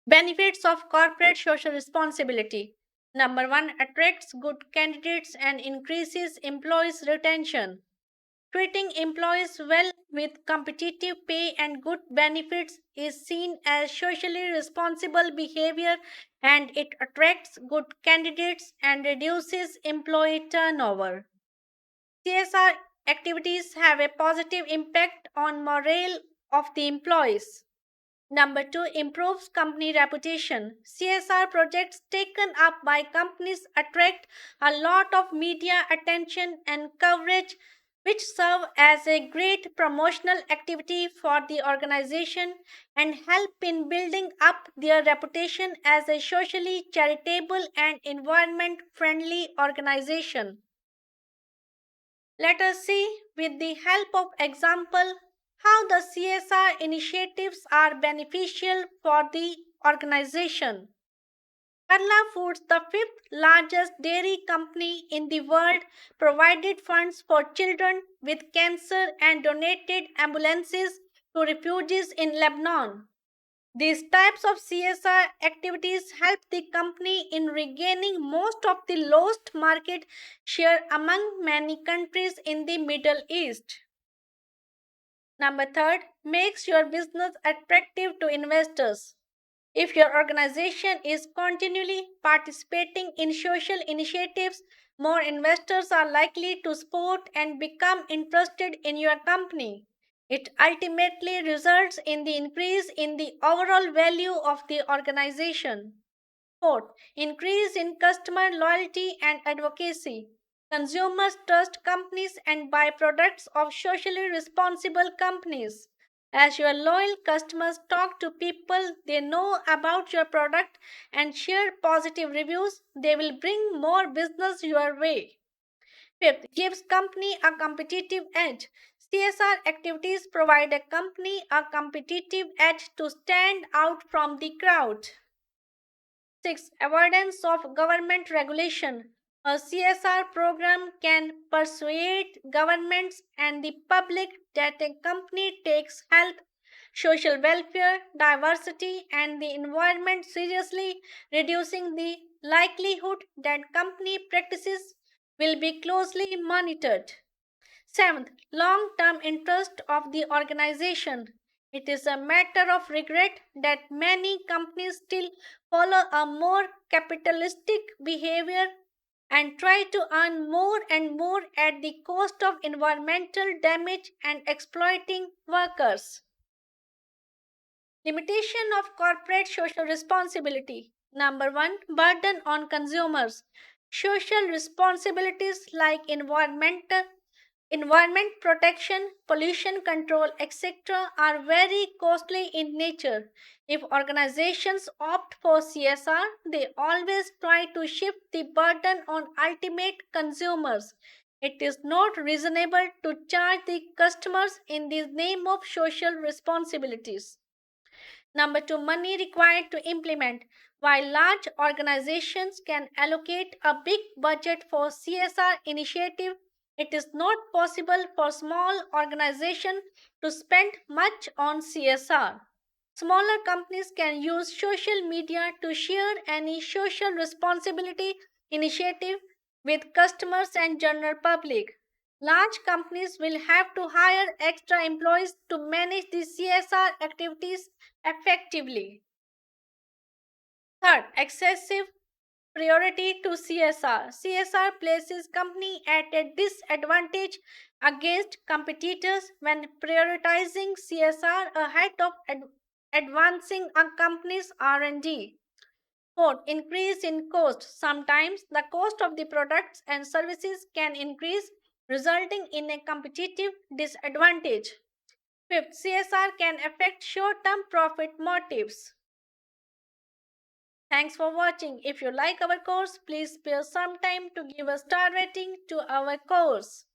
Benefits of corporate social responsibility. Number one, attracts good candidates and increases employees' retention. Treating employees well with competitive pay and good benefits is seen as socially responsible behavior and it attracts good candidates and reduces employee turnover. CSR activities have a positive impact on morale of the employees. Number two, improves company reputation. CSR projects taken up by companies attract a lot of media attention and coverage, which serve as a great promotional activity for the organization and help in building up their reputation as a socially charitable and environment friendly organization. Let us see, with the help of example, how the CSR initiatives are beneficial for the organization. Karla Foods, the fifth largest dairy company in the world, provided funds for children with cancer and donated ambulances to refugees in Lebanon. These types of CSR activities help the company in regaining most of the lost market share among many countries in the Middle East. Number third, makes your business attractive to investors. If your organization is continually participating in social initiatives, more investors are likely to support and become interested in your company. It ultimately results in the increase in the overall value of the organization. Fourth, increase in customer loyalty and advocacy. Consumers trust companies and buy products of socially responsible companies. As your loyal customers talk to people they know about your product and share positive reviews, they will bring more business your way. Fifth, gives company a competitive edge. CSR activities provide a company a competitive edge to stand out from the crowd. 6. Avoidance of government regulation. A CSR program can persuade governments and the public that a company takes health, social welfare, diversity, and the environment seriously, reducing the likelihood that company practices will be closely monitored. Seventh, long term interest of the organization. It is a matter of regret that many companies still follow a more capitalistic behavior and try to earn more and more at the cost of environmental damage and exploiting workers. Limitation of corporate social responsibility. Number one, burden on consumers. Social responsibilities like environment protection, pollution control, etc., are very costly in nature. If organizations opt for CSR, they always try to shift the burden on ultimate consumers. It is not reasonable to charge the customers in the name of social responsibilities. Number two, money required to implement. While large organizations can allocate a big budget for CSR initiative, it is not possible for small organizations to spend much on CSR. Smaller companies can use social media to share any social responsibility initiative with customers and general public. Large companies will have to hire extra employees to manage the CSR activities effectively. Third, excessive priority to CSR. CSR places company at a disadvantage against competitors when prioritizing CSR ahead of advancing a company's R&D. Fourth, increase in cost. Sometimes the cost of the products and services can increase, resulting in a competitive disadvantage. Fifth, CSR can affect short term profit motives. Thanks for watching. If you like our course, please spare some time to give a star rating to our course.